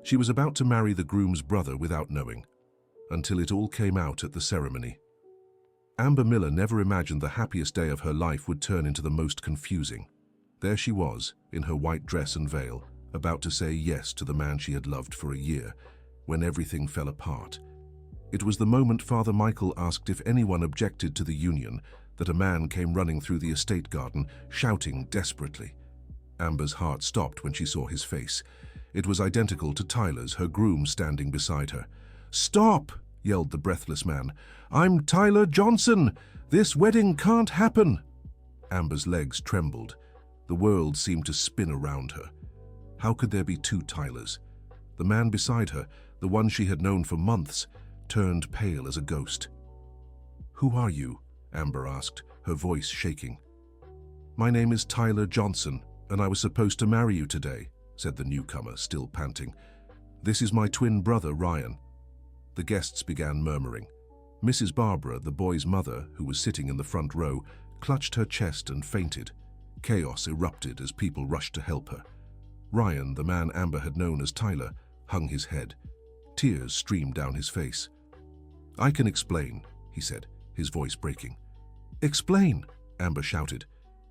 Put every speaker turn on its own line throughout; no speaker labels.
She was about to marry the groom's brother without knowing, until it all came out at the ceremony. Amber Miller never imagined the happiest day of her life would turn into the most confusing. There she was, in her white dress and veil, about to say yes to the man she had loved for a year, when everything fell apart. It was the moment Father Michael asked if anyone objected to the union that a man came running through the estate garden, shouting desperately. Amber's heart stopped when she saw his face. It was identical to Tyler's, her groom standing beside her. "Stop!" yelled the breathless man. "I'm Tyler Johnson! This wedding can't happen!" Amber's legs trembled. The world seemed to spin around her. How could there be two Tylers? The man beside her, the one she had known for months, turned pale as a ghost. "Who are you?" Amber asked, her voice shaking. "My name is Tyler Johnson, and I was supposed to marry you today," said the newcomer, still panting. "This is my twin brother, Ryan." The guests began murmuring. Mrs. Barbara, the boy's mother, who was sitting in the front row, clutched her chest and fainted. Chaos erupted as people rushed to help her. Ryan, the man Amber had known as Tyler, hung his head. Tears streamed down his face. "I can explain," he said, his voice breaking. "Explain!" Amber shouted.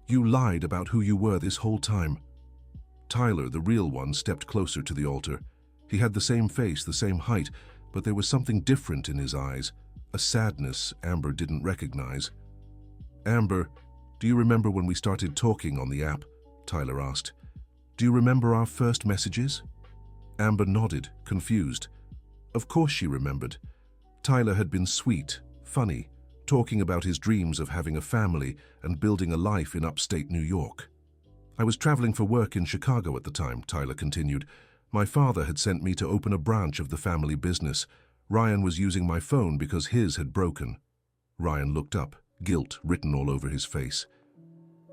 "You lied about who you were this whole time." Tyler, the real one, stepped closer to the altar. He had the same face, the same height, but there was something different in his eyes, a sadness Amber didn't recognize. "Amber, do you remember when we started talking on the app?" Tyler asked. "Do you remember our first messages?" Amber nodded, confused. Of course she remembered. Tyler had been sweet, funny, talking about his dreams of having a family and building a life in upstate New York. "I was traveling for work in Chicago at the time," Tyler continued. "My father had sent me to open a branch of the family business. Ryan was using my phone because his had broken." Ryan looked up, guilt written all over his face.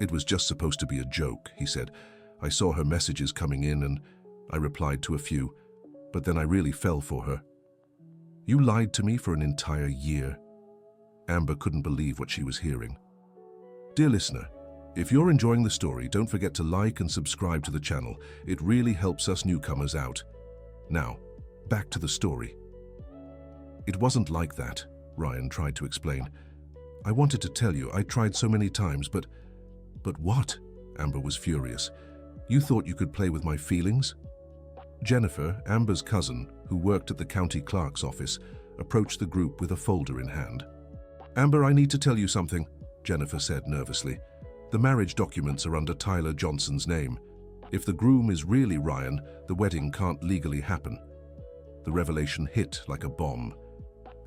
"It was just supposed to be a joke," he said. "I saw her messages coming in and I replied to a few, but then I really fell for her." "You lied to me for an entire year." Amber couldn't believe what she was hearing. Dear listener, if you're enjoying the story, don't forget to like and subscribe to the channel. It really helps us newcomers out. Now, back to the story. "It wasn't like that," Ryan tried to explain. "I wanted to tell you, I tried so many times, but..." "But what?" Amber was furious. "You thought you could play with my feelings?" Jennifer, Amber's cousin, who worked at the county clerk's office, approached the group with a folder in hand. "Amber, I need to tell you something," Jennifer said nervously. "The marriage documents are under Tyler Johnson's name. If the groom is really Ryan, the wedding can't legally happen." The revelation hit like a bomb.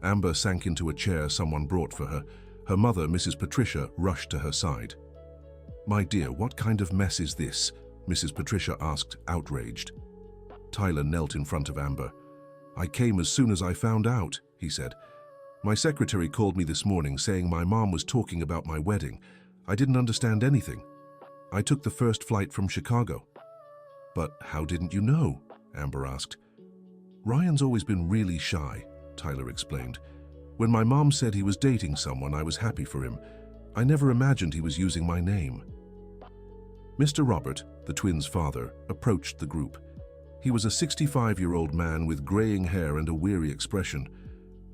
Amber sank into a chair someone brought for her. Her mother, Mrs. Patricia, rushed to her side. "My dear, what kind of mess is this?" Mrs. Patricia asked, outraged. Tyler knelt in front of Amber. "I came as soon as I found out," he said. "My secretary called me this morning saying my mom was talking about my wedding. I didn't understand anything. I took the first flight from Chicago." "But how didn't you know?" Amber asked. "Ryan's always been really shy," Tyler explained. "When my mom said he was dating someone, I was happy for him. I never imagined he was using my name." Mr. Robert, the twins' father, approached the group. He was a 65-year-old man with graying hair and a weary expression.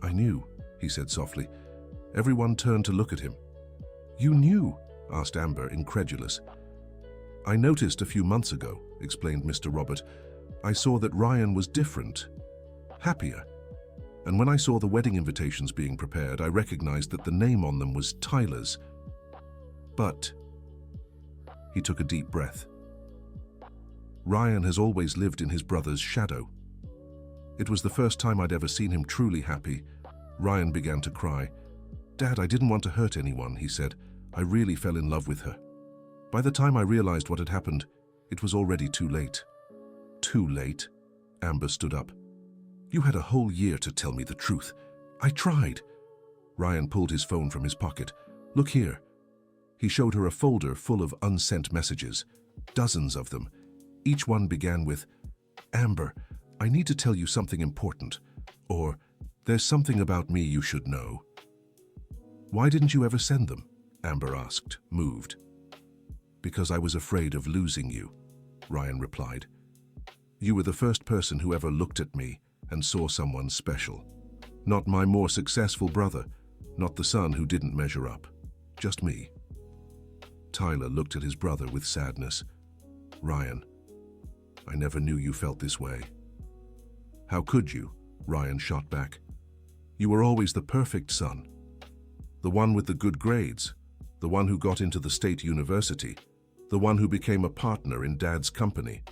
"I knew," he said softly. Everyone turned to look at him. "You knew?" asked Amber, incredulous. "I noticed a few months ago," explained Mr. Robert. "I saw that Ryan was different, happier. And when I saw the wedding invitations being prepared, I recognized that the name on them was Tyler's. But..." He took a deep breath. "Ryan has always lived in his brother's shadow." It was the first time I'd ever seen him truly happy. Ryan began to cry. "Dad, I didn't want to hurt anyone," he said. "I really fell in love with her. By the time I realized what had happened, it was already too late." "Too late?" Amber stood up. "You had a whole year to tell me the truth. I tried." Ryan pulled his phone from his pocket. "Look here." He showed her a folder full of unsent messages, dozens of them. Each one began with, "Amber, I need to tell you something important," or "There's something about me you should know." "Why didn't you ever send them?" Amber asked, moved. "Because I was afraid of losing you," Ryan replied. You were the first person who ever looked at me and saw someone special. Not my more successful brother, not the son who didn't measure up. Just me." Tyler looked at his brother with sadness. "Ryan, I never knew you felt this way." "How could you?" Ryan shot back. "You were always the perfect son. The one with the good grades, the one who got into the state university, the one who became a partner in Dad's company."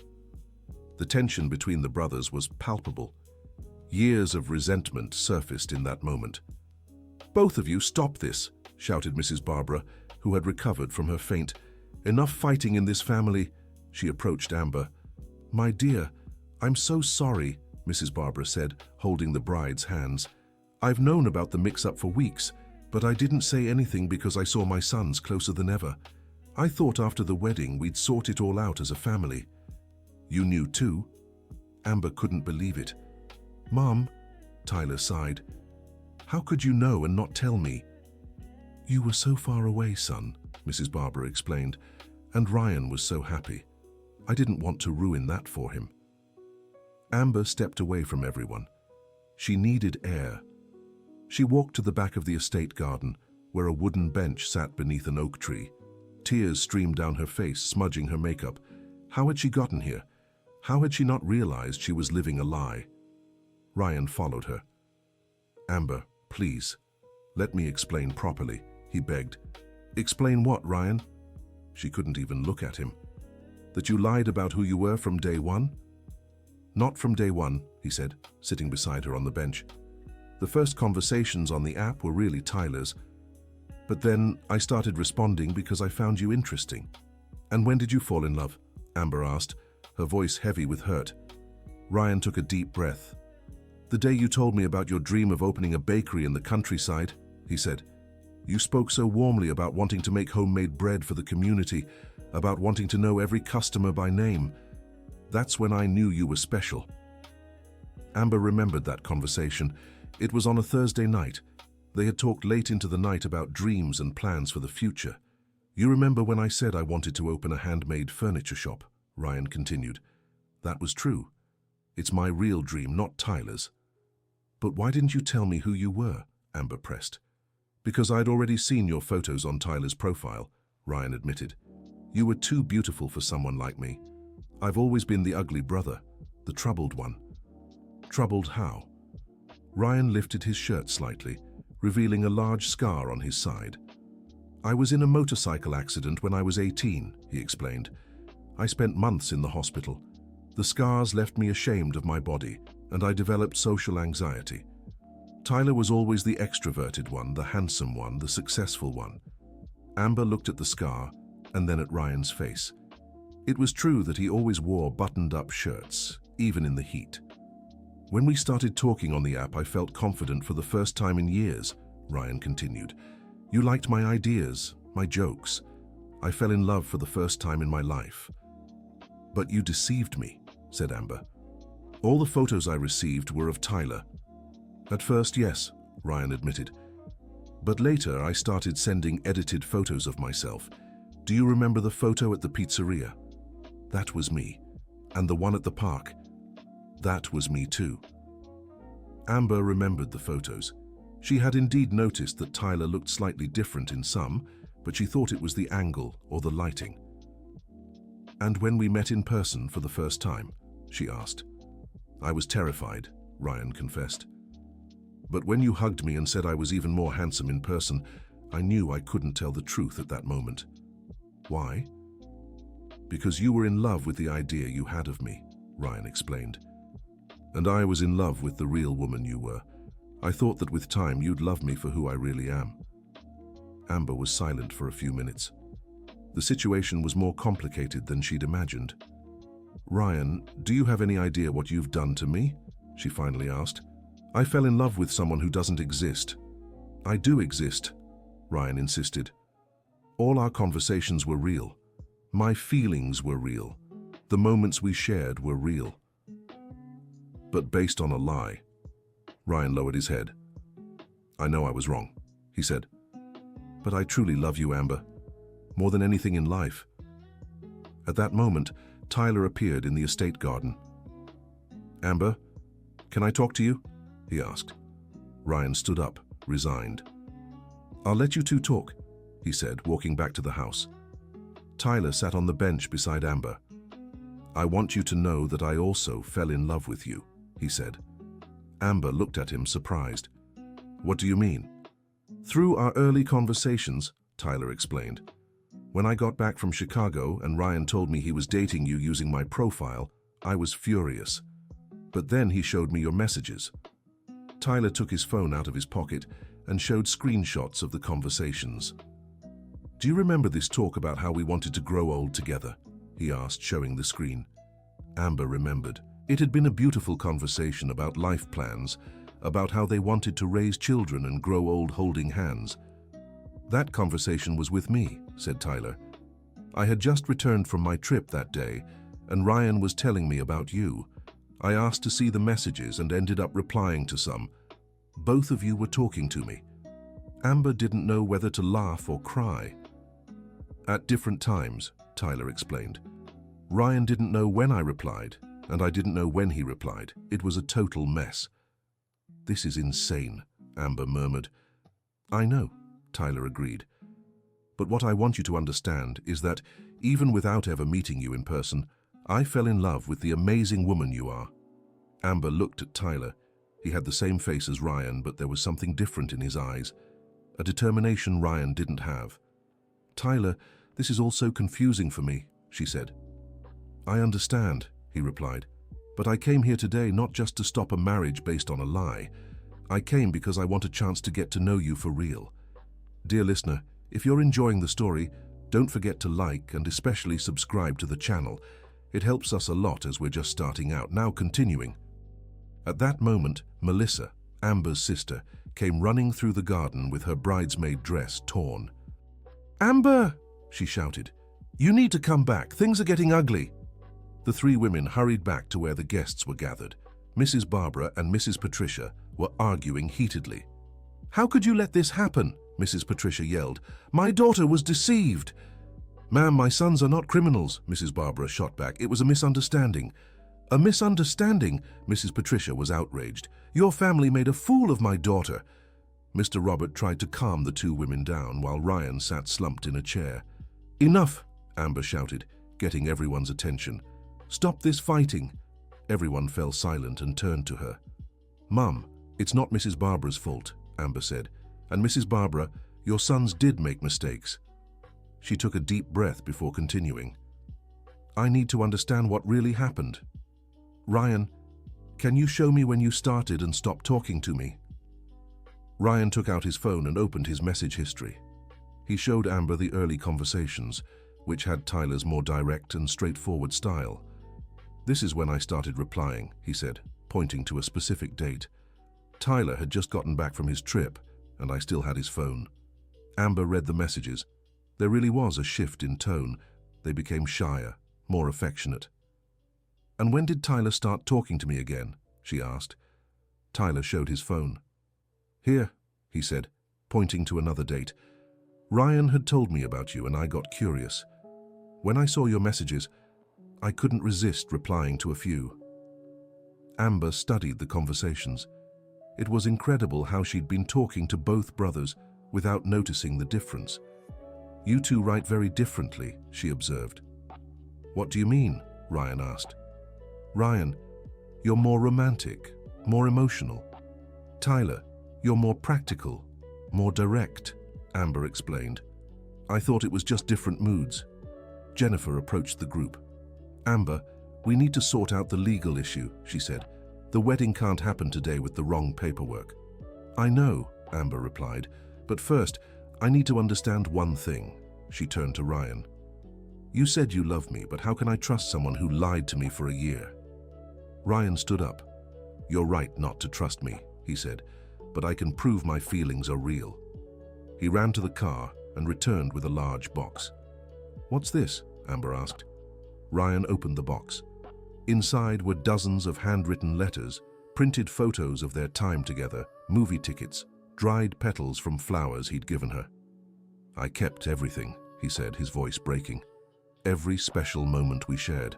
The tension between the brothers was palpable. Years of resentment surfaced in that moment. "Both of you, stop this," shouted Mrs. Barbara, who had recovered from her faint. "Enough fighting in this family." She approached Amber. "My dear, I'm so sorry," Mrs. Barbara said, holding the bride's hands. "I've known about the mix-up for weeks, but I didn't say anything because I saw my sons closer than ever. I thought after the wedding we'd sort it all out as a family." "You knew too?" Amber couldn't believe it. "Mom," Tyler sighed, "how could you know and not tell me?" "You were so far away, son," Mrs. Barbara explained, "and Ryan was so happy. I didn't want to ruin that for him." Amber stepped away from everyone. She needed air. She walked to the back of the estate garden, where a wooden bench sat beneath an oak tree. Tears streamed down her face, smudging her makeup. How had she gotten here? How had she not realized she was living a lie? Ryan followed her. "Amber, please, let me explain properly," he begged. "Explain what, Ryan?" She couldn't even look at him. "That you lied about who you were from day one?" "Not from day one," he said, sitting beside her on the bench. "The first conversations on the app were really Tyler's. But then I started responding because I found you interesting." "And when did you fall in love?" Amber asked, her voice heavy with hurt. Ryan took a deep breath. "The day you told me about your dream of opening a bakery in the countryside," he said. "You spoke so warmly about wanting to make homemade bread for the community, about wanting to know every customer by name. That's when I knew you were special." Amber remembered that conversation. It was on a Thursday night. They had talked late into the night about dreams and plans for the future. "You remember when I said I wanted to open a handmade furniture shop?" Ryan continued. "That was true. It's my real dream, not Tyler's." "But why didn't you tell me who you were?" Amber pressed. "Because I'd already seen your photos on Tyler's profile," Ryan admitted. "You were too beautiful for someone like me. I've always been the ugly brother, the troubled one." "Troubled how?" Ryan lifted his shirt slightly, revealing a large scar on his side. "I was in a motorcycle accident when I was 18, he explained. "I spent months in the hospital. The scars left me ashamed of my body, and I developed social anxiety. Tyler was always the extroverted one, the handsome one, the successful one." Amber looked at the scar and then at Ryan's face. It was true that he always wore buttoned-up shirts, even in the heat. "When we started talking on the app, I felt confident for the first time in years," Ryan continued. "You liked my ideas, my jokes. I fell in love for the first time in my life." "But you deceived me," said Amber. "All the photos I received were of Tyler." "At first, yes," Ryan admitted. "But later I started sending edited photos of myself. Do you remember the photo at the pizzeria? That was me. And the one at the park? That was me too." Amber remembered the photos. She had indeed noticed that Tyler looked slightly different in some, but she thought it was the angle or the lighting. "And when we met in person for the first time?" she asked. "I was terrified," Ryan confessed. "But when you hugged me and said I was even more handsome in person, I knew I couldn't tell the truth at that moment." "Why?" "Because you were in love with the idea you had of me," Ryan explained. "And I was in love with the real woman you were. I thought that with time you'd love me for who I really am." Amber was silent for a few minutes. The situation was more complicated than she'd imagined. "Ryan, do you have any idea what you've done to me?" she finally asked. "I fell in love with someone who doesn't exist." "I do exist," Ryan insisted. "All our conversations were real. My feelings were real. The moments we shared were real. But based on a lie." Ryan lowered his head. "I know I was wrong," he said. "But I truly love you, Amber. More than anything in life." At that moment, Tyler appeared in the estate garden. Amber, can I talk to you? He asked. Ryan stood up, resigned. I'll let you two talk, he said, walking back to the house. Tyler sat on the bench beside Amber. I want you to know that I also fell in love with you, he said. Amber looked at him, surprised. What do you mean? Through our early conversations, Tyler explained. When I got back from Chicago and Ryan told me he was dating you using my profile, I was furious. But then he showed me your messages. Tyler took his phone out of his pocket and showed screenshots of the conversations. Do you remember this talk about how we wanted to grow old together? He asked, showing the screen. Amber remembered. It had been a beautiful conversation about life plans, about how they wanted to raise children and grow old holding hands. That conversation was with me, said Tyler. I had just returned from my trip that day, and Ryan was telling me about you. I asked to see the messages and ended up replying to some. Both of you were talking to me. Amber didn't know whether to laugh or cry. At different times, Tyler explained. Ryan didn't know when I replied, and I didn't know when he replied. It was a total mess. This is insane, Amber murmured. I know, Tyler agreed. But what I want you to understand is that, even without ever meeting you in person, I fell in love with the amazing woman you are. Amber looked at Tyler. He had the same face as Ryan, but there was something different in his eyes, a determination Ryan didn't have. Tyler, this is all so confusing for me, she said. I understand, he replied, but I came here today not just to stop a marriage based on a lie. I came because I want a chance to get to know you for real. Dear listener, if you're enjoying the story, don't forget to like and especially subscribe to the channel. It helps us a lot as we're just starting out. Now continuing. At that moment, Melissa, Amber's sister, came running through the garden with her bridesmaid dress torn. Amber, she shouted, you need to come back. Things are getting ugly. The three women hurried back to where the guests were gathered. Mrs. Barbara and Mrs. Patricia were arguing heatedly. How could you let this happen? Mrs. Patricia yelled. My daughter was deceived. Ma'am, my sons are not criminals, Mrs. Barbara shot back. It was a misunderstanding. A misunderstanding? Mrs. Patricia was outraged. Your family made a fool of my daughter. Mr. Robert tried to calm the two women down while Ryan sat slumped in a chair. Enough, Amber shouted, getting everyone's attention. Stop this fighting. Everyone fell silent and turned to her. Mum, it's not Mrs. Barbara's fault, Amber said. And Mrs. Barbara, your sons did make mistakes. She took a deep breath before continuing. I need to understand what really happened. Ryan, can you show me when you started and stopped talking to me? Ryan took out his phone and opened his message history. He showed Amber the early conversations, which had Tyler's more direct and straightforward style. This is when I started replying, he said, pointing to a specific date. Tyler had just gotten back from his trip, and I still had his phone. Amber read the messages. There really was a shift in tone. They became shyer, more affectionate. And when did Tyler start talking to me again? She asked. Tyler showed his phone. Here, he said, pointing to another date. Ryan had told me about you and I got curious. When I saw your messages, I couldn't resist replying to a few. Amber studied the conversations. It was incredible how she'd been talking to both brothers without noticing the difference. You two write very differently, she observed. What do you mean? Ryan asked. Ryan, you're more romantic, more emotional. Tyler, you're more practical, more direct, Amber explained. I thought it was just different moods. Jennifer approached the group. Amber, we need to sort out the legal issue, she said. The wedding can't happen today with the wrong paperwork. I know, Amber replied, but first, I need to understand one thing. She turned to Ryan. You said you love me, but how can I trust someone who lied to me for a year? Ryan stood up. You're right not to trust me, he said, but I can prove my feelings are real. He ran to the car and returned with a large box. What's this? Amber asked. Ryan opened the box. Inside were dozens of handwritten letters, printed photos of their time together, movie tickets, dried petals from flowers he'd given her. I kept everything, he said, his voice breaking. Every special moment we shared.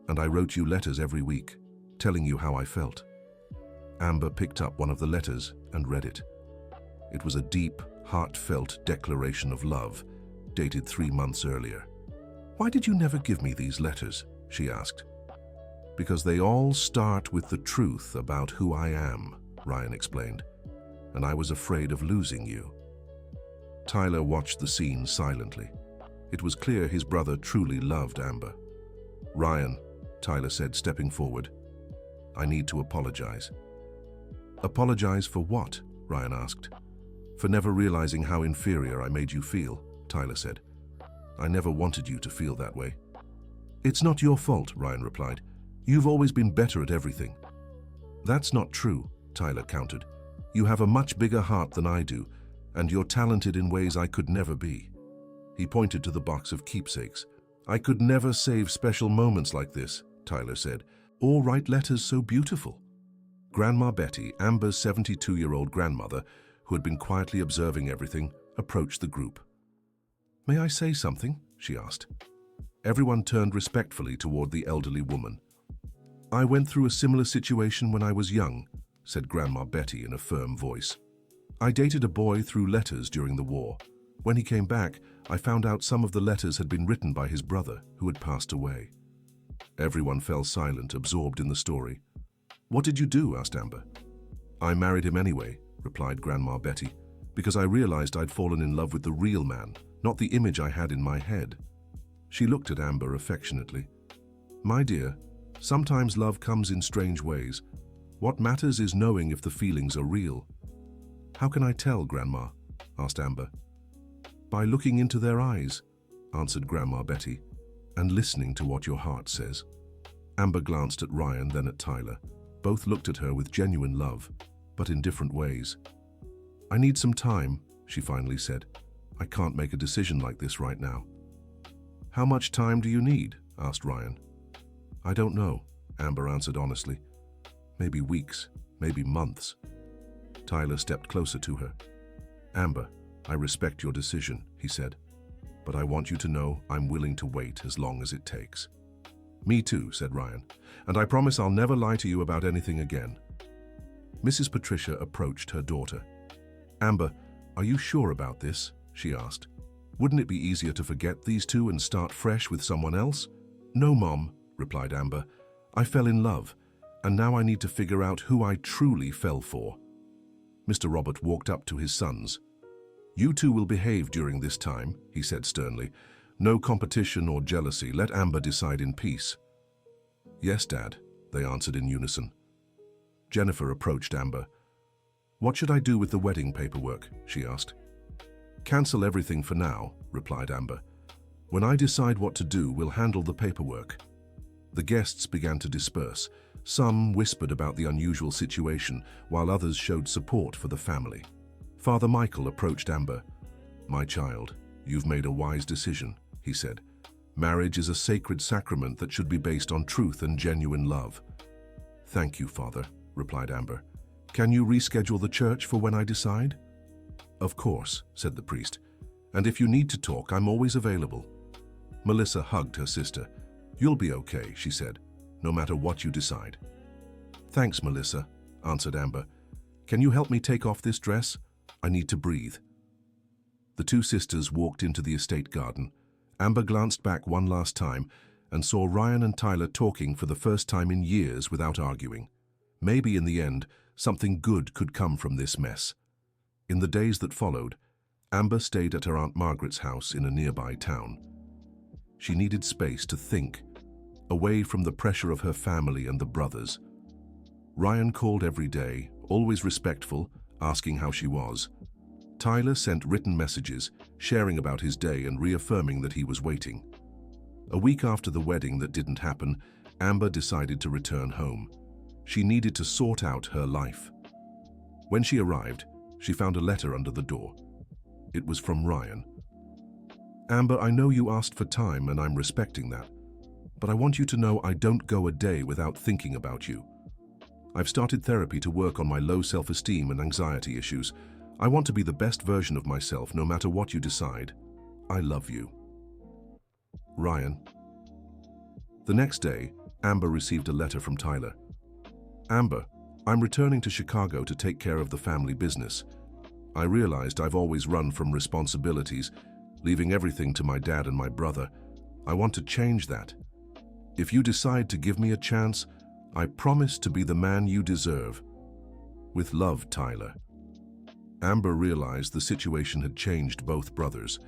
And I wrote you letters every week. telling you how I felt." Amber picked up one of the letters and read it. It was a deep, heartfelt declaration of love, dated 3 months earlier. "Why did you never give me these letters?" she asked. "Because they all start with the truth about who I am," Ryan explained, "and I was afraid of losing you." Tyler watched the scene silently. It was clear his brother truly loved Amber. "Ryan," Tyler said, stepping forward, "I need to apologize." "Apologize for what?" Ryan asked. "For never realizing how inferior I made you feel," Tyler said. "I never wanted you to feel that way." "It's not your fault," Ryan replied. "You've always been better at everything." "That's not true," Tyler countered. "You have a much bigger heart than I do, and you're talented in ways I could never be." He pointed to the box of keepsakes. "I could never save special moments like this," Tyler said, "or write letters so beautiful." Grandma Betty, Amber's 72-year-old grandmother, who had been quietly observing everything, approached the group. "May I say something?" she asked. Everyone turned respectfully toward the elderly woman. "I went through a similar situation when I was young," said Grandma Betty in a firm voice. "I dated a boy through letters during the war. When he came back, I found out some of the letters had been written by his brother, who had passed away." Everyone fell silent, absorbed in the story. "What did you do?" asked Amber. "I married him anyway," replied Grandma Betty, "because I realized I'd fallen in love with the real man, not the image I had in my head." She looked at Amber affectionately. "My dear, sometimes love comes in strange ways. What matters is knowing if the feelings are real." "How can I tell, Grandma?" asked Amber. "By looking into their eyes," answered Grandma Betty, "and listening to what your heart says." Amber glanced at Ryan, then at Tyler. Both looked at her with genuine love, but in different ways. "I need some time," she finally said. "I can't make a decision like this right now." "How much time do you need?" asked Ryan. "I don't know," Amber answered honestly. "Maybe weeks, maybe months." Tyler stepped closer to her. "Amber, I respect your decision," he said, "but I want you to know I'm willing to wait as long as it takes." "Me too," said Ryan, "and I promise I'll never lie to you about anything again." Mrs. Patricia approached her daughter. "Amber, are you sure about this?" she asked. "Wouldn't it be easier to forget these two and start fresh with someone else?" "No, Mom," replied Amber. "I fell in love, and now I need to figure out who I truly fell for." Mr. Robert walked up to his sons. "You two will behave during this time," he said sternly. "No competition or jealousy. Let Amber decide in peace." "Yes, Dad," they answered in unison. Jennifer approached Amber. "What should I do with the wedding paperwork?" she asked. "Cancel everything for now," replied Amber. "When I decide what to do, we'll handle the paperwork." The guests began to disperse. Some whispered about the unusual situation, while others showed support for the family. Father Michael approached Amber. "My child, you've made a wise decision," he said. "Marriage is a sacred sacrament that should be based on truth and genuine love." "Thank you, Father," replied Amber. "Can you reschedule the church for when I decide?" "Of course," said the priest. "And if you need to talk, I'm always available." Melissa hugged her sister. "You'll be okay," she said, "no matter what you decide." "Thanks, Melissa," answered Amber. "Can you help me take off this dress? I need to breathe." The two sisters walked into the estate garden. Amber glanced back one last time and saw Ryan and Tyler talking for the first time in years without arguing. Maybe in the end, something good could come from this mess. In the days that followed, Amber stayed at her Aunt Margaret's house in a nearby town. She needed space to think, away from the pressure of her family and the brothers. Ryan called every day, always respectful, asking how she was. Tyler sent written messages, sharing about his day and reaffirming that he was waiting. A week after the wedding that didn't happen, Amber decided to return home. She needed to sort out her life. When she arrived, she found a letter under the door. It was from Ryan. "Amber, I know you asked for time and I'm respecting that, but I want you to know I don't go a day without thinking about you. I've started therapy to work on my low self-esteem and anxiety issues. I want to be the best version of myself no matter what you decide. I love you. Ryan." The next day, Amber received a letter from Tyler. Amber, I'm returning to Chicago to take care of the family business. I realized I've always run from responsibilities, leaving everything to my dad and my brother. I want to change that. If you decide to give me a chance, I promise to be the man you deserve. With love, Tyler. Amber realized the situation had changed both brothers.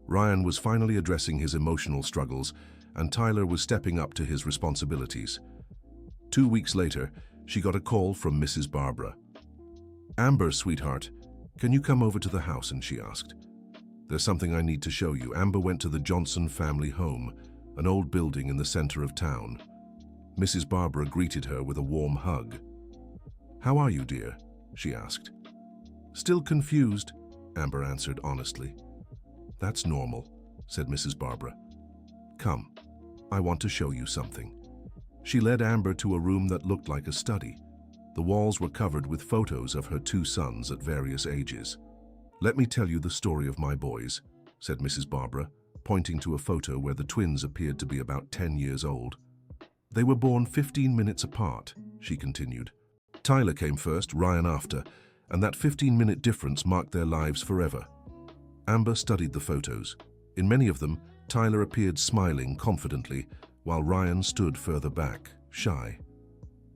Ryan was finally addressing his emotional struggles, and Tyler was stepping up to his responsibilities. 2 weeks later, she got a call from Mrs. Barbara. "Amber, sweetheart, can you come over to the house?" and she asked. "There's something I need to show you." Amber went to the Johnson family home, an old building in the center of town. Mrs. Barbara greeted her with a warm hug. "How are you, dear?" she asked. "Still confused," Amber answered honestly. "That's normal," said Mrs. Barbara. "Come, I want to show you something." She led Amber to a room that looked like a study. The walls were covered with photos of her 2 sons at various ages. "Let me tell you the story of my boys," said Mrs. Barbara, pointing to a photo where the twins appeared to be about 10 years old. "They were born 15 minutes apart," she continued. "Tyler came first, Ryan after, and that 15-minute difference marked their lives forever." Amber studied the photos. In many of them, Tyler appeared smiling confidently, while Ryan stood further back, shy.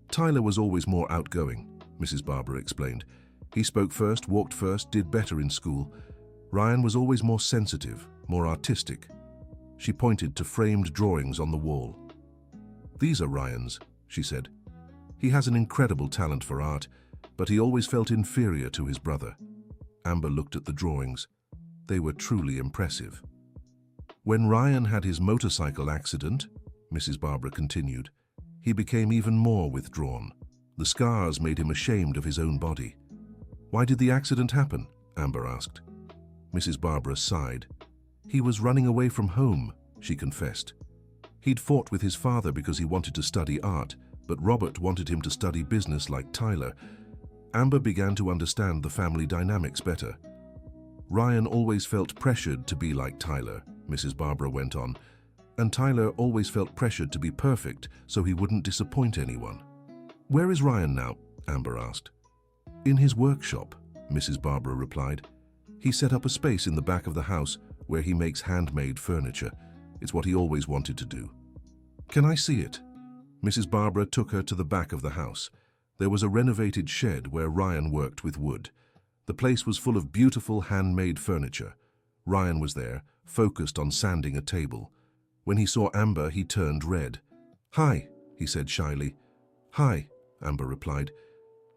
"Tyler was always more outgoing," Mrs. Barbara explained. "He spoke first, walked first, did better in school. Ryan was always more sensitive, more artistic." She pointed to framed drawings on the wall. "These are Ryan's," she said. "He has an incredible talent for art, but he always felt inferior to his brother." Amber looked at the drawings. They were truly impressive. "When Ryan had his motorcycle accident," Mrs. Barbara continued, "he became even more withdrawn. The scars made him ashamed of his own body." "Why did the accident happen?" Amber asked. Mrs. Barbara sighed. "He was running away from home," she confessed. "He'd fought with his father because he wanted to study art, but Robert wanted him to study business like Tyler." Amber began to understand the family dynamics better. "Ryan always felt pressured to be like Tyler," Mrs. Barbara went on, "and Tyler always felt pressured to be perfect so he wouldn't disappoint anyone." "Where is Ryan now?" Amber asked. "In his workshop," Mrs. Barbara replied. "He set up a space in the back of the house where he makes handmade furniture. It's what he always wanted to do." "Can I see it?" Mrs. Barbara took her to the back of the house. There was a renovated shed where Ryan worked with wood. The place was full of beautiful handmade furniture. Ryan was there, focused on sanding a table. When he saw Amber, he turned red. "Hi," he said shyly. "Hi," Amber replied.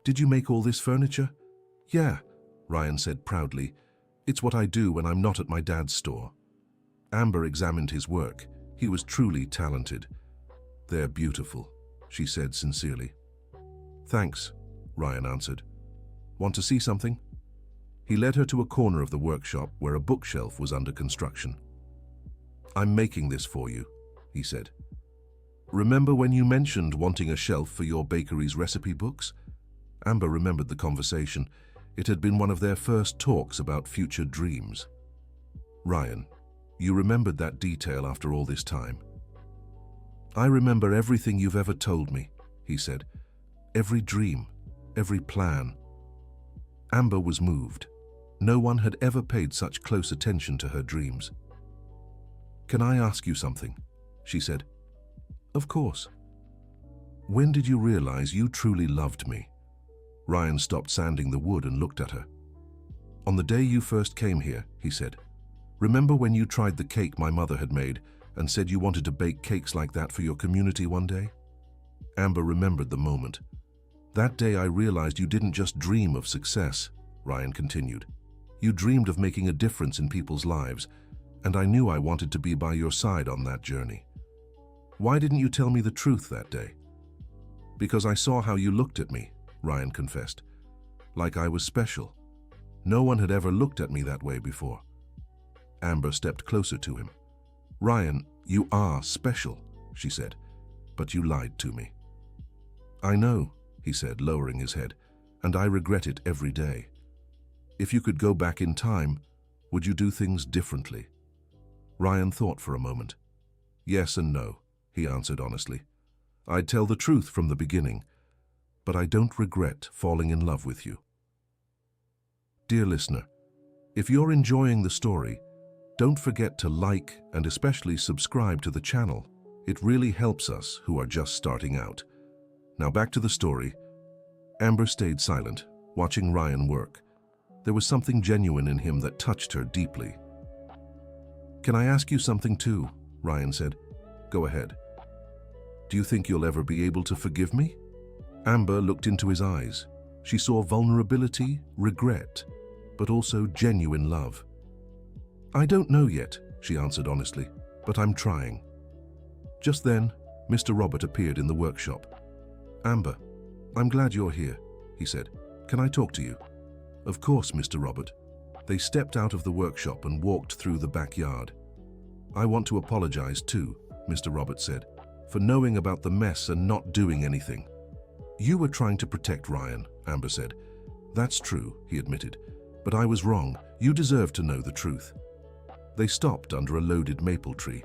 "Did you make all this furniture?" "Yeah," Ryan said proudly. "It's what I do when I'm not at my dad's store." Amber examined his work. He was truly talented. "They're beautiful," she said sincerely. "Thanks," Ryan answered. "Want to see something?" He led her to a corner of the workshop where a bookshelf was under construction. "I'm making this for you," he said. "Remember when you mentioned wanting a shelf for your bakery's recipe books?" Amber remembered the conversation. It had been one of their first talks about future dreams. "Ryan, you remembered that detail after all this time?" "I remember everything you've ever told me," he said. "Every dream, every plan." Amber was moved. No one had ever paid such close attention to her dreams. "Can I ask you something?" she said. "Of course." "When did you realize you truly loved me?" Ryan stopped sanding the wood and looked at her. "On the day you first came here," he said. "Remember when you tried the cake my mother had made and said you wanted to bake cakes like that for your community one day?" Amber remembered the moment. "That day I realized you didn't just dream of success," Ryan continued. "You dreamed of making a difference in people's lives, and I knew I wanted to be by your side on that journey." "Why didn't you tell me the truth that day?" "Because I saw how you looked at me," Ryan confessed. "Like I was special. No one had ever looked at me that way before." Amber stepped closer to him. "Ryan, you are special," she said, "but you lied to me." "I know," he said, lowering his head, "and I regret it every day. If you could go back in time, would you do things differently?" Ryan thought for a moment. "Yes and no," he answered honestly. "I'd tell the truth from the beginning. but I don't regret falling in love with you. Dear listener, if you're enjoying the story, don't forget to like and especially subscribe to the channel. It really helps us who are just starting out. Now back to the story. Amber stayed silent, watching Ryan work. There was something genuine in him that touched her deeply. "Can I ask you something too?" Ryan said. "Go ahead." "Do you think you'll ever be able to forgive me?" Amber looked into his eyes. She saw vulnerability, regret, but also genuine love. "I don't know yet," she answered honestly, "but I'm trying." Just then, Mr. Robert appeared in the workshop. "Amber, I'm glad you're here," he said. "Can I talk to you?" "Of course, Mr. Robert." They stepped out of the workshop and walked through the backyard. "I want to apologize too," Mr. Robert said, "for knowing about the mess and not doing anything." "You were trying to protect Ryan," Amber said. "That's true," he admitted, "but I was wrong. You deserve to know the truth." They stopped under a loaded maple tree.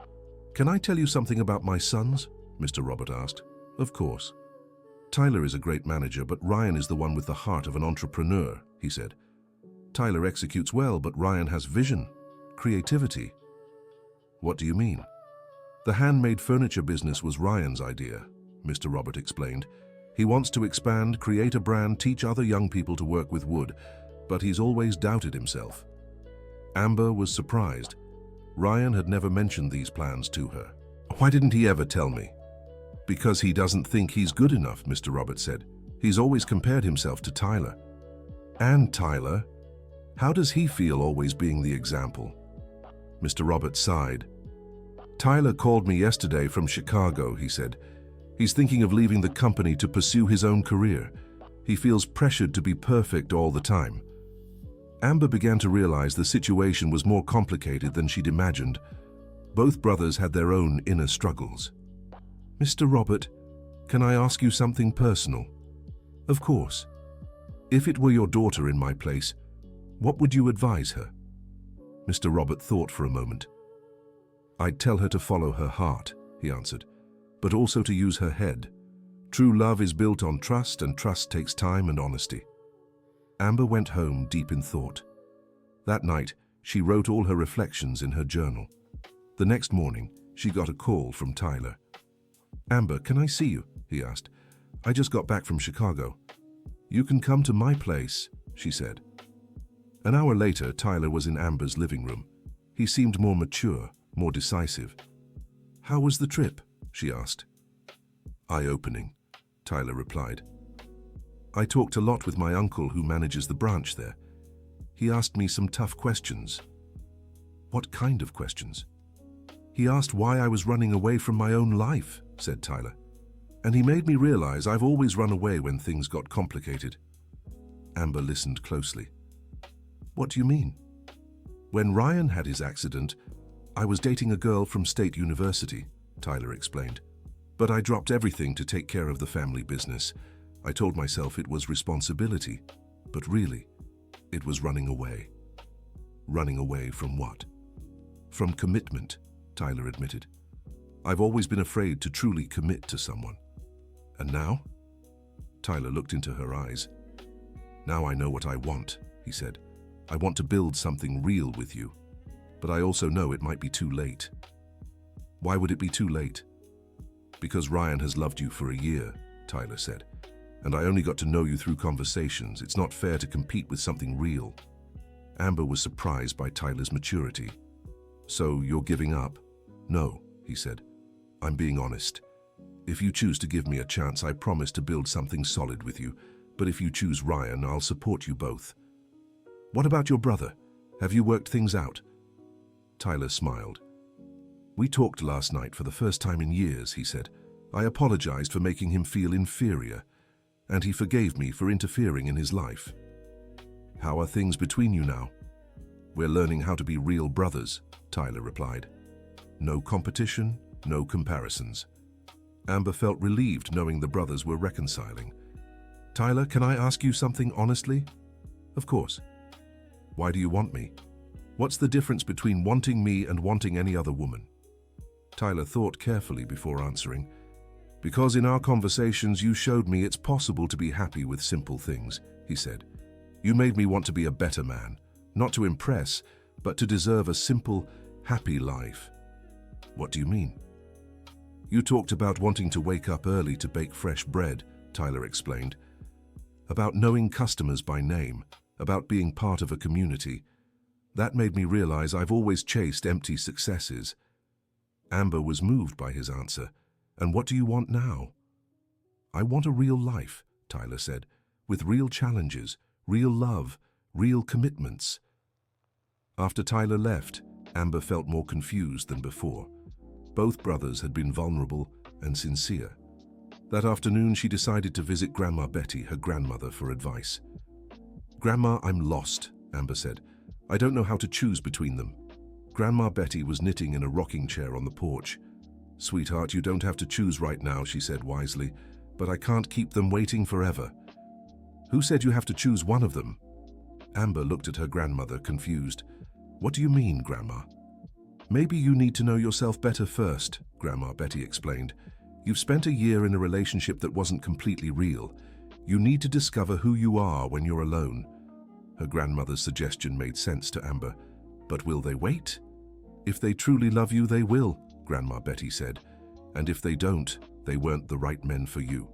"Can I tell you something about my sons?" Mr. Robert asked. "Of course." "Tyler is a great manager, but Ryan is the one with the heart of an entrepreneur," he said. "Tyler executes well, but Ryan has vision, creativity." "What do you mean?" "The handmade furniture business was Ryan's idea," Mr. Robert explained. "He wants to expand, create a brand, teach other young people to work with wood, but he's always doubted himself." Amber was surprised. Ryan had never mentioned these plans to her. "Why didn't he ever tell me?" "Because he doesn't think he's good enough," Mr. Robert said. "He's always compared himself to Tyler." "And Tyler? How does he feel always being the example?" Mr. Robert sighed. "Tyler called me yesterday from Chicago," he said. "He's thinking of leaving the company to pursue his own career. He feels pressured to be perfect all the time." Amber began to realize the situation was more complicated than she'd imagined. Both brothers had their own inner struggles. "Mr. Robert, can I ask you something personal?" "Of course." "If it were your daughter in my place, what would you advise her?" Mr. Robert thought for a moment. "I'd tell her to follow her heart," he answered, "but also to use her head. True love is built on trust, and trust takes time and honesty." Amber went home deep in thought. That night, she wrote all her reflections in her journal. The next morning, she got a call from Tyler. "Amber, can I see you?" he asked. "I just got back from Chicago." "You can come to my place," she said. An hour later, Tyler was in Amber's living room. He seemed more mature, more decisive. "How was the trip?" she asked. "Eye-opening," Tyler replied. "I talked a lot with my uncle who manages the branch there. He asked me some tough questions." "What kind of questions?" "He asked why I was running away from my own life," said Tyler. "And he made me realize I've always run away when things got complicated." Amber listened closely. "What do you mean?" "When Ryan had his accident, I was dating a girl from State University," Tyler explained. "But I dropped everything to take care of the family business. I told myself it was responsibility, but really, it was running away." "Running away from what?" "From commitment," Tyler admitted. "I've always been afraid to truly commit to someone." "And now?" Tyler looked into her eyes. "Now I know what I want," he said. "I want to build something real with you, but I also know it might be too late." "Why would it be too late?" "Because Ryan has loved you for a year," Tyler said. "And I only got to know you through conversations. It's not fair to compete with something real." Amber was surprised by Tyler's maturity. "So you're giving up?" "No," he said. "I'm being honest. If you choose to give me a chance, I promise to build something solid with you. But if you choose Ryan, I'll support you both." "What about your brother? Have you worked things out?" Tyler smiled. "We talked last night for the first time in years," he said. "I apologized for making him feel inferior, and he forgave me for interfering in his life." "How are things between you now?" "We're learning how to be real brothers," Tyler replied. "No competition, no comparisons." Amber felt relieved knowing the brothers were reconciling. "Tyler, can I ask you something honestly?" "Of course." "Why do you want me? What's the difference between wanting me and wanting any other woman?" Tyler thought carefully before answering. Because in our conversations you showed me it's possible to be happy with simple things, he said. You made me want to be a better man, not to impress, but to deserve a simple, happy life. What do you mean? You talked about wanting to wake up early to bake fresh bread, Tyler explained. About knowing customers by name, about being part of a community. That made me realize I've always chased empty successes. Amber was moved by his answer. And what do you want now? I want a real life, Tyler said, with real challenges, real love, real commitments. After Tyler left, Amber felt more confused than before. Both brothers had been vulnerable and sincere. That afternoon, she decided to visit Grandma Betty, her grandmother, for advice. Grandma, I'm lost, Amber said. I don't know how to choose between them. Grandma Betty was knitting in a rocking chair on the porch. Sweetheart, you don't have to choose right now, she said wisely, but I can't keep them waiting forever. Who said you have to choose one of them? Amber looked at her grandmother, confused. What do you mean, Grandma? Maybe you need to know yourself better first, Grandma Betty explained. You've spent a year in a relationship that wasn't completely real. You need to discover who you are when you're alone. Her grandmother's suggestion made sense to Amber. But will they wait? If they truly love you, they will, Grandma Betty said. And if they don't, they weren't the right men for you.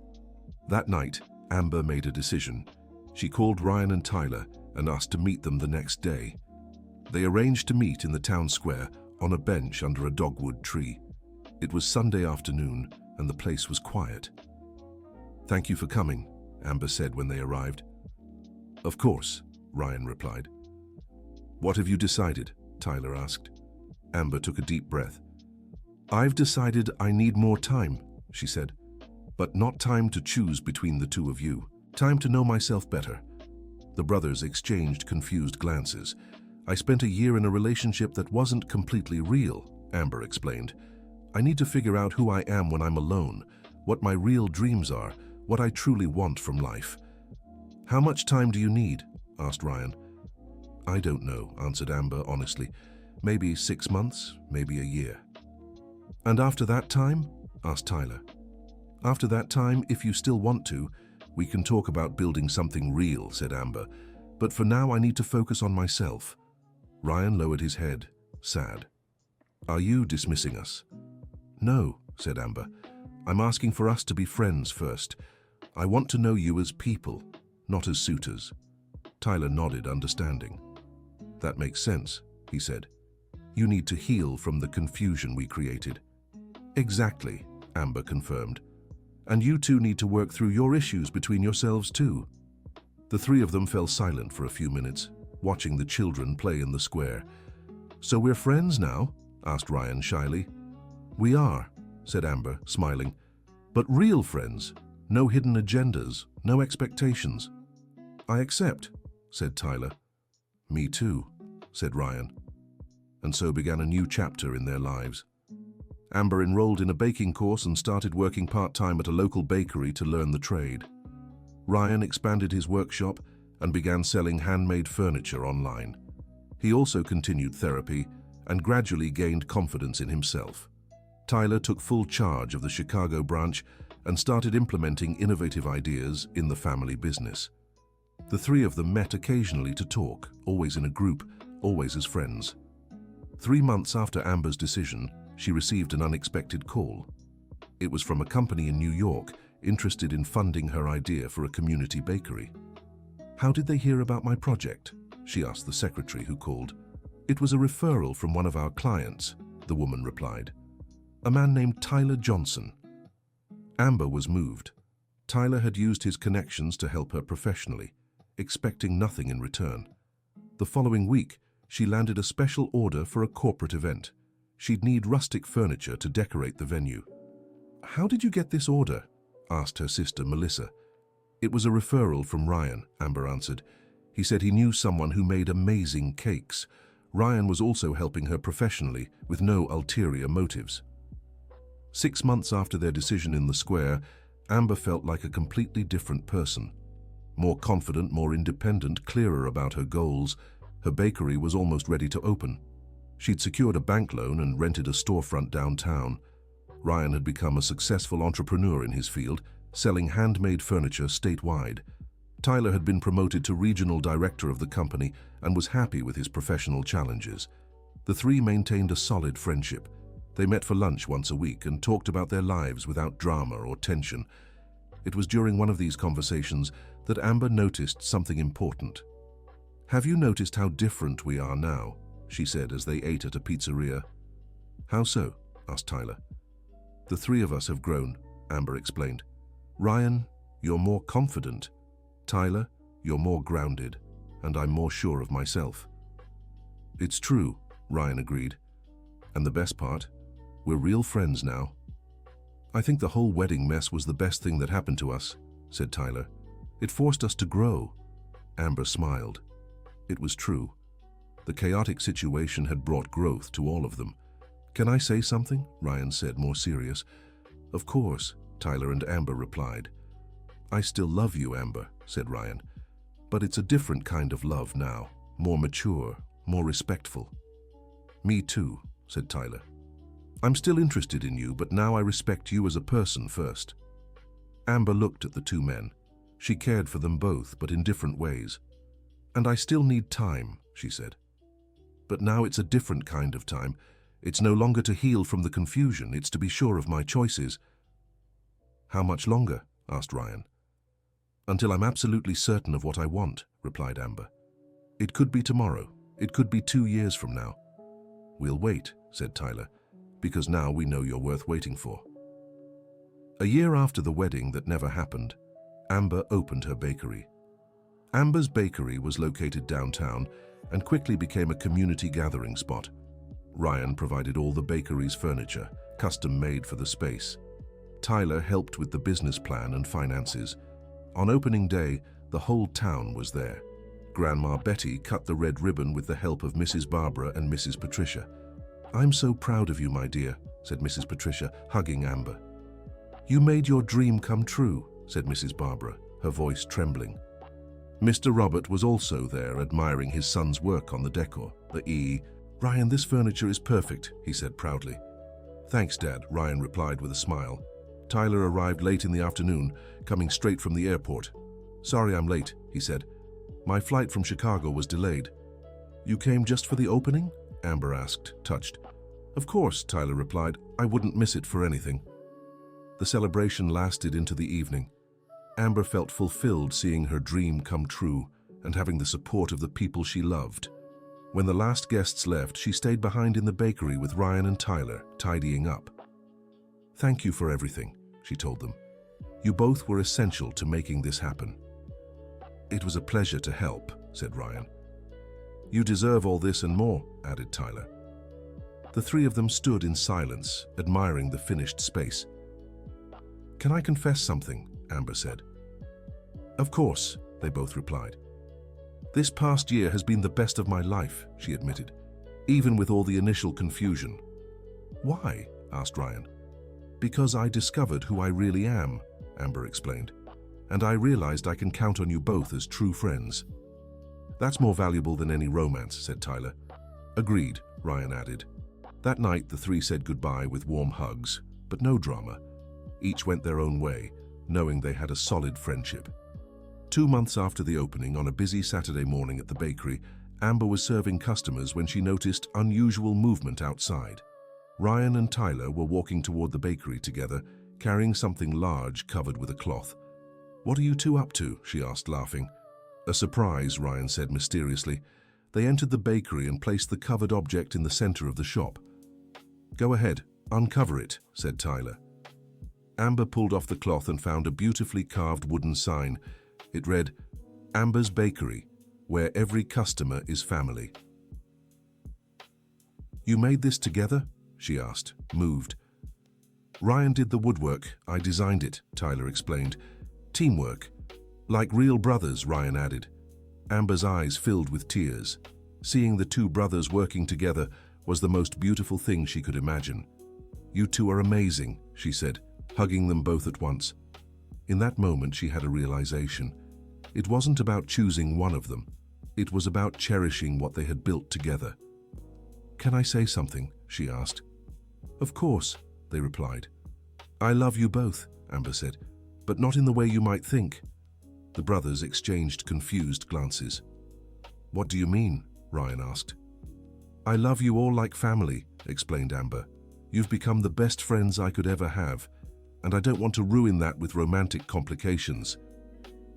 That night, Amber made a decision. She called Ryan and Tyler and asked to meet them the next day. They arranged to meet in the town square on a bench under a dogwood tree. It was Sunday afternoon and the place was quiet. Thank you for coming, Amber said when they arrived. Of course, Ryan replied. What have you decided? Tyler asked. Amber took a deep breath. I've decided I need more time, she said. But not time to choose between the two of you. Time to know myself better. The brothers exchanged confused glances. I spent a year in a relationship that wasn't completely real, Amber explained. I need to figure out who I am when I'm alone, what my real dreams are, what I truly want from life. How much time do you need? Asked Ryan. I don't know, answered Amber honestly. Maybe 6 months, maybe a year. And after that time? Asked Tyler. After that time, if you still want to, we can talk about building something real, said Amber. But for now, I need to focus on myself. Ryan lowered his head, sad. Are you dismissing us? No, said Amber. I'm asking for us to be friends first. I want to know you as people, not as suitors. Tyler nodded, understanding. That makes sense, he said. You need to heal from the confusion we created. Exactly, Amber confirmed. And you two need to work through your issues between yourselves too. The three of them fell silent for a few minutes, watching the children play in the square. So we're friends now? Asked Ryan shyly. We are, said Amber, smiling. But real friends, no hidden agendas, no expectations. I accept, said Tyler. Me too, said Ryan. And so began a new chapter in their lives. Amber enrolled in a baking course and started working part-time at a local bakery to learn the trade. Ryan expanded his workshop and began selling handmade furniture online. He also continued therapy and gradually gained confidence in himself. Tyler took full charge of the Chicago branch and started implementing innovative ideas in the family business. The three of them met occasionally to talk, always in a group, always as friends. 3 months after Amber's decision, she received an unexpected call. It was from a company in New York interested in funding her idea for a community bakery. How did they hear about my project? She asked the secretary who called. It was a referral from one of our clients, the woman replied. A man named Tyler Johnson. Amber was moved. Tyler had used his connections to help her professionally, expecting nothing in return. The following week, she landed a special order for a corporate event. She'd need rustic furniture to decorate the venue. How did you get this order? Asked her sister Melissa. It was a referral from Ryan, Amber answered. He said he knew someone who made amazing cakes. Ryan was also helping her professionally with no ulterior motives. 6 months after their decision in the square, Amber felt like a completely different person. More confident, more independent, clearer about her goals. Her bakery was almost ready to open. She'd secured a bank loan and rented a storefront downtown. Ryan had become a successful entrepreneur in his field, selling handmade furniture statewide. Tyler had been promoted to regional director of the company and was happy with his professional challenges. The three maintained a solid friendship. They met for lunch once a week and talked about their lives without drama or tension. It was during one of these conversations that Amber noticed something important. "Have you noticed how different we are now?" she said as they ate at a pizzeria. "How so?" asked Tyler. "The three of us have grown," Amber explained. "Ryan, you're more confident. Tyler, you're more grounded, and I'm more sure of myself." "It's true," Ryan agreed. "And the best part, we're real friends now." "I think the whole wedding mess was the best thing that happened to us," said Tyler. "It forced us to grow." Amber smiled. It was true. The chaotic situation had brought growth to all of them. "Can I say something?" Ryan said, more serious. "Of course," Tyler and Amber replied. "I still love you, Amber," said Ryan. "But it's a different kind of love now, more mature, more respectful." "Me too," said Tyler. "I'm still interested in you, but now I respect you as a person first." Amber looked at the two men. She cared for them both, but in different ways. "And I still need time," she said. "But now it's a different kind of time. It's no longer to heal from the confusion, it's to be sure of my choices." "How much longer?" asked Ryan. "Until I'm absolutely certain of what I want," replied Amber. "It could be tomorrow. It could be 2 years from now." "We'll wait," said Tyler, "because now we know you're worth waiting for." A year after the wedding that never happened, Amber opened her bakery. Amber's bakery was located downtown and quickly became a community gathering spot. Ryan provided all the bakery's furniture, custom-made for the space. Tyler helped with the business plan and finances. On opening day, the whole town was there. Grandma Betty cut the red ribbon with the help of Mrs. Barbara and Mrs. Patricia. "I'm so proud of you, my dear," said Mrs. Patricia, hugging Amber. "You made your dream come true," said Mrs. Barbara, her voice trembling. Mr. Robert was also there, admiring his son's work on the decor. "Ryan, this furniture is perfect," he said proudly. "Thanks, Dad," Ryan replied with a smile. Tyler arrived late in the afternoon, coming straight from the airport. "Sorry I'm late," he said. "My flight from Chicago was delayed." "You came just for the opening?" Amber asked, touched. "Of course," Tyler replied. "I wouldn't miss it for anything." The celebration lasted into the evening. Amber felt fulfilled seeing her dream come true and having the support of the people she loved. When the last guests left, she stayed behind in the bakery with Ryan and Tyler, tidying up. "Thank you for everything," she told them. "You both were essential to making this happen." "It was a pleasure to help," said Ryan. "You deserve all this and more," added Tyler. The three of them stood in silence, admiring the finished space. "Can I confess something?" Amber said. "Of course," they both replied. "This past year has been the best of my life," she admitted, "even with all the initial confusion." "Why?" asked Ryan. "Because I discovered who I really am," Amber explained, "and I realized I can count on you both as true friends." "That's more valuable than any romance," said Tyler. "Agreed," Ryan added. That night, the three said goodbye with warm hugs, but no drama. Each went their own way, knowing they had a solid friendship. 2 months after the opening, on a busy Saturday morning at the bakery, Amber was serving customers when she noticed unusual movement outside. Ryan and Tyler were walking toward the bakery together, carrying something large covered with a cloth. "What are you two up to?" she asked, laughing. "A surprise," Ryan said mysteriously. They entered the bakery and placed the covered object in the center of the shop. "Go ahead, uncover it," said Tyler. Amber pulled off the cloth and found a beautifully carved wooden sign. It read, "Amber's Bakery, where every customer is family." "You made this together?" she asked, moved. "Ryan did the woodwork, I designed it," Tyler explained. "Teamwork. Like real brothers," Ryan added. Amber's eyes filled with tears. Seeing the two brothers working together was the most beautiful thing she could imagine. "You two are amazing," she said, hugging them both at once. In that moment, she had a realization. It wasn't about choosing one of them. It was about cherishing what they had built together. "Can I say something?" she asked. "Of course," they replied. I love you both, Amber said, but not in the way you might think. The brothers exchanged confused glances. What do you mean? Ryan asked. I love you all like family, explained Amber. You've become the best friends I could ever have, and I don't want to ruin that with romantic complications.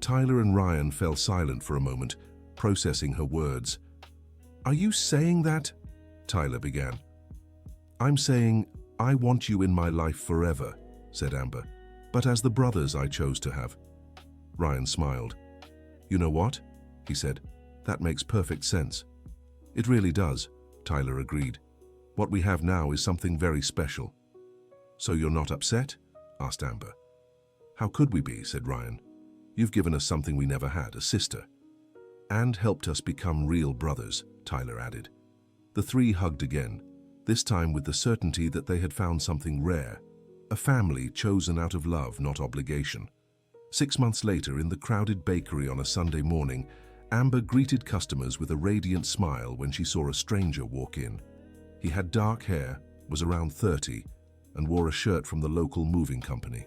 Tyler and Ryan fell silent for a moment, processing her words. Are you saying that? Tyler began. I'm saying I want you in my life forever, said Amber, but as the brothers I chose to have. Ryan smiled. You know what? He said. That makes perfect sense. It really does, Tyler agreed. What we have now is something very special. So you're not upset? Asked Amber. How could we be, said Ryan. You've given us something we never had, a sister. And helped us become real brothers, Tyler added. The three hugged again, this time with the certainty that they had found something rare, a family chosen out of love, not obligation. 6 months later, in the crowded bakery on a Sunday morning, Amber greeted customers with a radiant smile when she saw a stranger walk in. He had dark hair, was around 30, and wore a shirt from the local moving company.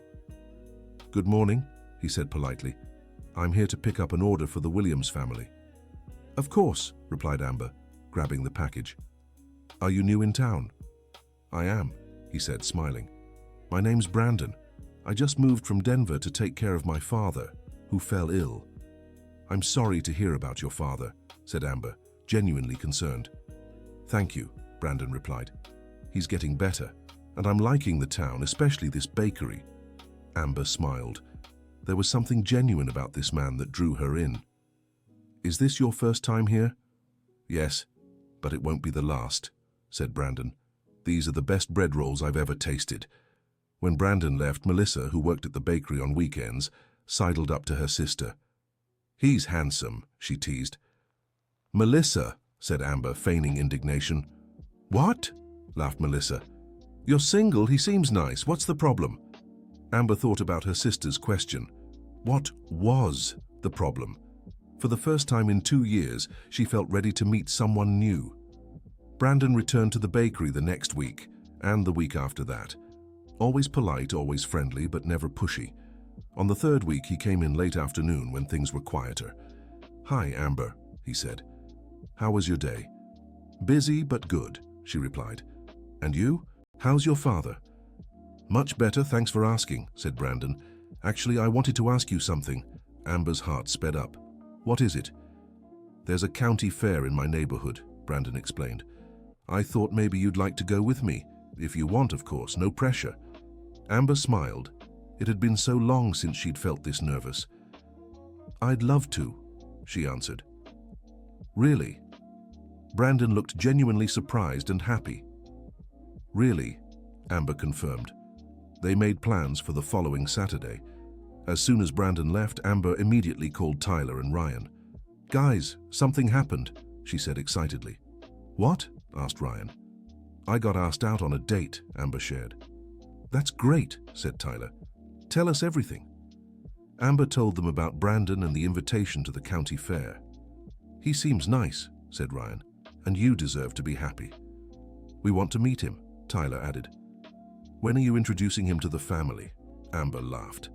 Good morning, he said politely. I'm here to pick up an order for the Williams family. Of course, replied Amber, grabbing the package. Are you new in town? I am, he said, smiling. My name's Brandon. I just moved from Denver to take care of my father, who fell ill. I'm sorry to hear about your father, said Amber, genuinely concerned. Thank you, Brandon replied. He's getting better, and I'm liking the town, especially this bakery. Amber smiled. There was something genuine about this man that drew her in. Is this your first time here? Yes, but it won't be the last, said Brandon. These are the best bread rolls I've ever tasted. When Brandon left, Melissa, who worked at the bakery on weekends, sidled up to her sister. He's handsome, she teased. Melissa, said Amber, feigning indignation. What? Laughed Melissa. You're single, he seems nice. What's the problem? Amber thought about her sister's question. What was the problem? For the first time in 2 years, she felt ready to meet someone new. Brandon returned to the bakery the next week, and the week after that. Always polite, always friendly, but never pushy. On the third week, he came in late afternoon when things were quieter. Hi, Amber, he said. How was your day? Busy, but good, she replied. And you? How's your father? Much better, thanks for asking, said Brandon. Actually, I wanted to ask you something. Amber's heart sped up. What is it? There's a county fair in my neighborhood, Brandon explained. I thought maybe you'd like to go with me. If you want, of course, no pressure. Amber smiled. It had been so long since she'd felt this nervous. I'd love to, she answered. Really? Brandon looked genuinely surprised and happy. Really, Amber confirmed. They made plans for the following Saturday. As soon as Brandon left, Amber immediately called Tyler and Ryan. Guys, something happened, she said excitedly. What? Asked Ryan. I got asked out on a date, Amber shared. That's great, said Tyler. Tell us everything. Amber told them about Brandon and the invitation to the county fair. He seems nice, said Ryan, and you deserve to be happy. We want to meet him, Tyler added. When are you introducing him to the family? Amber laughed.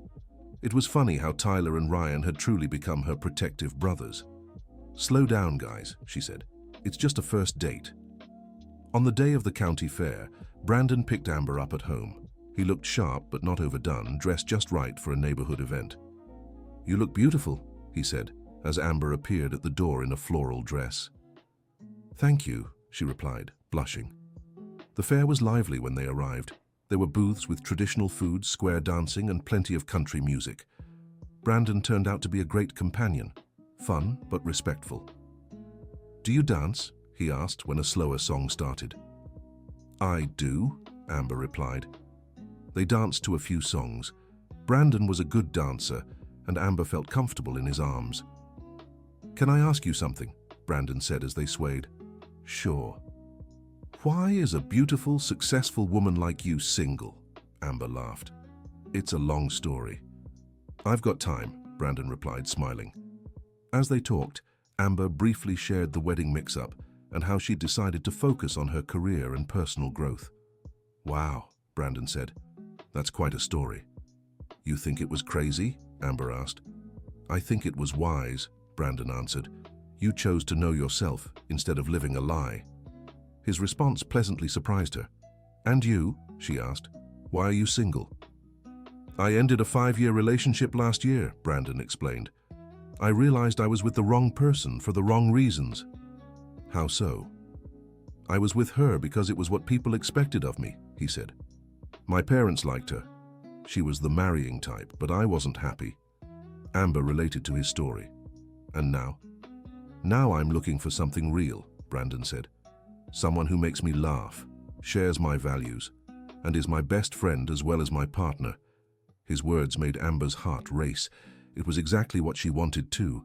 It was funny how Tyler and Ryan had truly become her protective brothers. Slow down, guys, she said. It's just a first date. On the day of the county fair, Brandon picked Amber up at home. He looked sharp but not overdone, dressed just right for a neighborhood event. You look beautiful, he said, as Amber appeared at the door in a floral dress. Thank you, she replied, blushing. The fair was lively when they arrived. There were booths with traditional foods, square dancing, and plenty of country music. Brandon turned out to be a great companion, fun but respectful. Do you dance? He asked when a slower song started. I do, Amber replied. They danced to a few songs. Brandon was a good dancer, and Amber felt comfortable in his arms. Can I ask you something? Brandon said as they swayed. Sure. Why is a beautiful, successful woman like you single? Amber laughed. It's a long story. I've got time, Brandon replied, smiling. As they talked, Amber briefly shared the wedding mix-up and how she'd decided to focus on her career and personal growth. Wow, Brandon said. That's quite a story. You think it was crazy? Amber asked. I think it was wise, Brandon answered. You chose to know yourself instead of living a lie. His response pleasantly surprised her. And you? She asked. Why are you single? I ended a 5-year relationship last year, Brandon explained. I realized I was with the wrong person for the wrong reasons. How so? I was with her because it was what people expected of me, he said. My parents liked her. She was the marrying type, but I wasn't happy. Amber related to his story. And now? Now I'm looking for something real, Brandon said. Someone who makes me laugh, shares my values, and is my best friend as well as my partner. His words made Amber's heart race. It was exactly what she wanted too.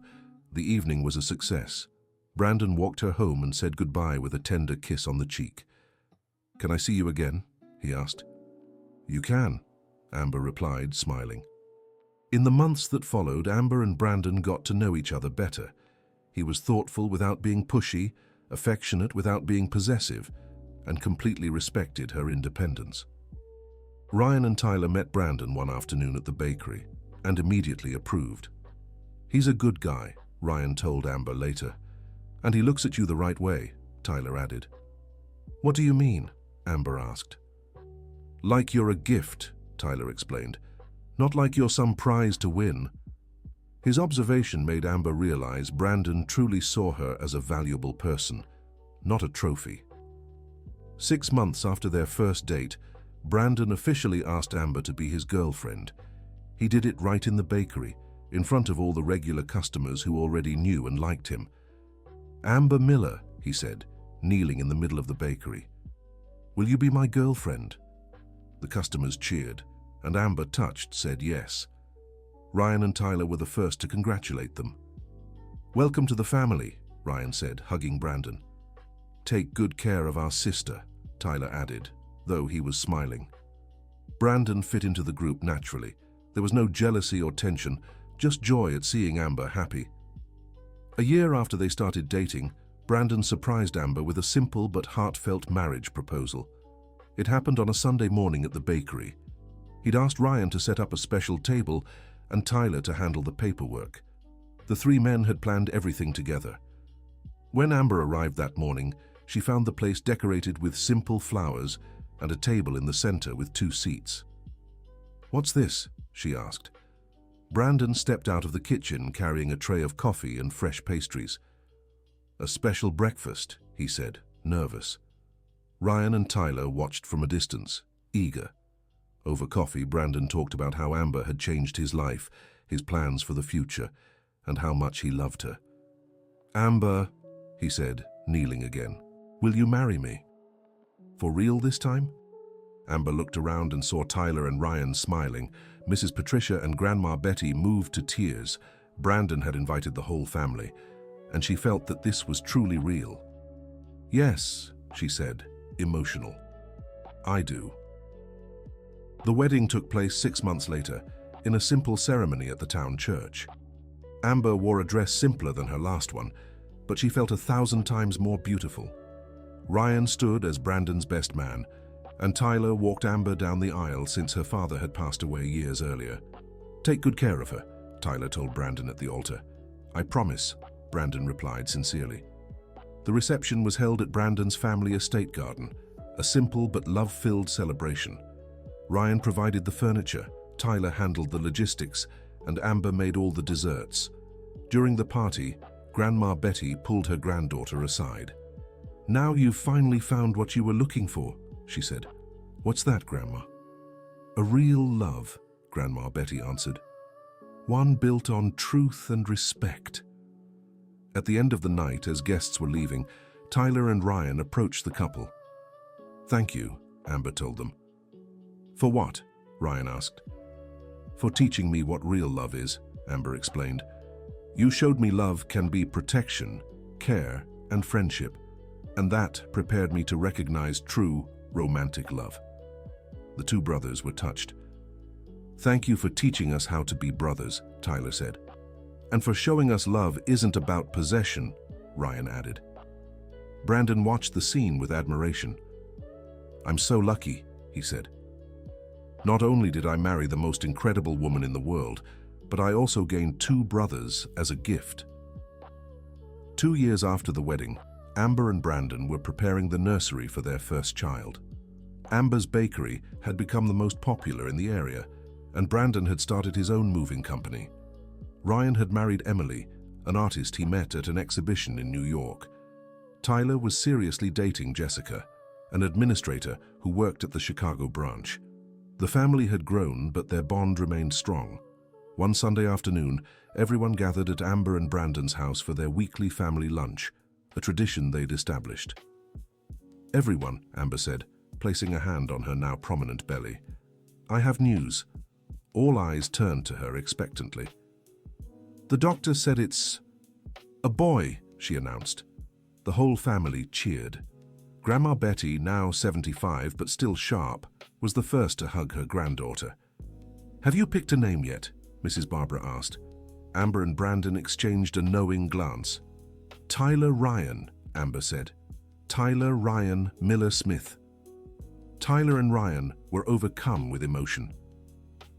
The evening was a success. Brandon walked her home and said goodbye with a tender kiss on the cheek. Can I see you again? He asked. You can, Amber replied, smiling. In the months that followed, Amber and Brandon got to know each other better. He was thoughtful without being pushy, affectionate without being possessive, and completely respected her independence. Ryan and Tyler met Brandon one afternoon at the bakery and immediately approved. He's a good guy, Ryan told Amber later. And he looks at you the right way, Tyler added. What do you mean? Amber asked. Like you're a gift, Tyler explained. Not like you're some prize to win. His observation made Amber realize Brandon truly saw her as a valuable person, not a trophy. 6 months after their first date, Brandon officially asked Amber to be his girlfriend. He did it right in the bakery, in front of all the regular customers who already knew and liked him. Amber Miller, he said, kneeling in the middle of the bakery. Will you be my girlfriend? The customers cheered, and Amber, touched, said yes. Ryan and Tyler were the first to congratulate them. Welcome to the family, Ryan said, hugging Brandon. Take good care of our sister, Tyler added, though he was smiling. Brandon fit into the group naturally. There was no jealousy or tension, just joy at seeing Amber happy. A year after they started dating, Brandon surprised Amber with a simple but heartfelt marriage proposal. It happened on a Sunday morning at the bakery. He'd asked Ryan to set up a special table and Tyler to handle the paperwork. The 3 men had planned everything together. When Amber arrived that morning, she found the place decorated with simple flowers and a table in the center with 2 seats. What's this? She asked. Brandon stepped out of the kitchen carrying a tray of coffee and fresh pastries. A special breakfast, he said, nervous. Ryan and Tyler watched from a distance, eager. Over coffee, Brandon talked about how Amber had changed his life, his plans for the future, and how much he loved her. Amber, he said, kneeling again, will you marry me? For real this time? Amber looked around and saw Tyler and Ryan smiling. Mrs. Patricia and Grandma Betty moved to tears. Brandon had invited the whole family, and she felt that this was truly real. Yes, she said, emotional. I do. The wedding took place 6 months later, in a simple ceremony at the town church. Amber wore a dress simpler than her last one, but she felt 1,000 times more beautiful. Ryan stood as Brandon's best man, and Tyler walked Amber down the aisle since her father had passed away years earlier. Take good care of her, Tyler told Brandon at the altar. I promise, Brandon replied sincerely. The reception was held at Brandon's family estate garden, a simple but love-filled celebration. Ryan provided the furniture, Tyler handled the logistics, and Amber made all the desserts. During the party, Grandma Betty pulled her granddaughter aside. Now you've finally found what you were looking for, she said. What's that, Grandma? A real love, Grandma Betty answered. One built on truth and respect. At the end of the night, as guests were leaving, Tyler and Ryan approached the couple. Thank you, Amber told them. For what? Ryan asked. For teaching me what real love is, Amber explained. You showed me love can be protection, care, and friendship, and that prepared me to recognize true, romantic love. The 2 brothers were touched. Thank you for teaching us how to be brothers, Tyler said. And for showing us love isn't about possession, Ryan added. Brandon watched the scene with admiration. I'm so lucky, he said. Not only did I marry the most incredible woman in the world, but I also gained 2 brothers as a gift. 2 years after the wedding, Amber and Brandon were preparing the nursery for their first child. Amber's bakery had become the most popular in the area, and Brandon had started his own moving company. Ryan had married Emily, an artist he met at an exhibition in New York. Tyler was seriously dating Jessica, an administrator who worked at the Chicago branch. The family had grown, but their bond remained strong. One Sunday afternoon, everyone gathered at Amber and Brandon's house for their weekly family lunch, a tradition they'd established. "Everyone," Amber said, placing a hand on her now prominent belly. "I have news." All eyes turned to her expectantly. "The doctor said it's a boy," she announced. The whole family cheered. Grandma Betty, now 75 but still sharp, was the first to hug her granddaughter. "Have you picked a name yet?" Mrs. Barbara asked. Amber and Brandon exchanged a knowing glance. "Tyler Ryan," Amber said. "Tyler Ryan Miller Smith." Tyler and Ryan were overcome with emotion.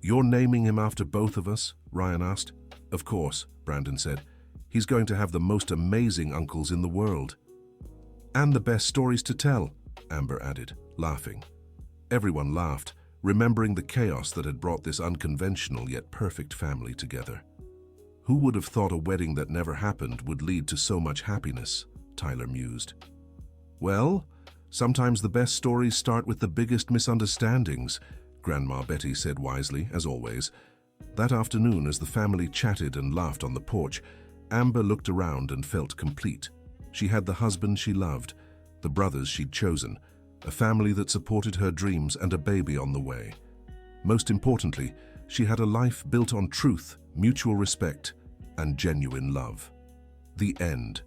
"You're naming him after both of us?" Ryan asked. "Of course," Brandon said. "He's going to have the most amazing uncles in the world." "And the best stories to tell," Amber added, laughing. Everyone laughed, remembering the chaos that had brought this unconventional yet perfect family together. "Who would have thought a wedding that never happened would lead to so much happiness?" Tyler mused. "Well, sometimes the best stories start with the biggest misunderstandings," Grandma Betty said wisely, as always. That afternoon, as the family chatted and laughed on the porch, Amber looked around and felt complete. She had the husband she loved, the brothers she'd chosen, a family that supported her dreams, and a baby on the way. Most importantly, she had a life built on truth, mutual respect, and genuine love. The end.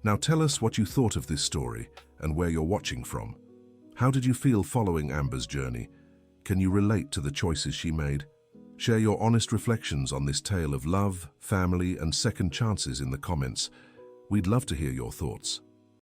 Now tell us what you thought of this story and where you're watching from. How did you feel following Amber's journey? Can you relate to the choices she made? Share your honest reflections on this tale of love, family, and second chances in the comments. We'd love to hear your thoughts.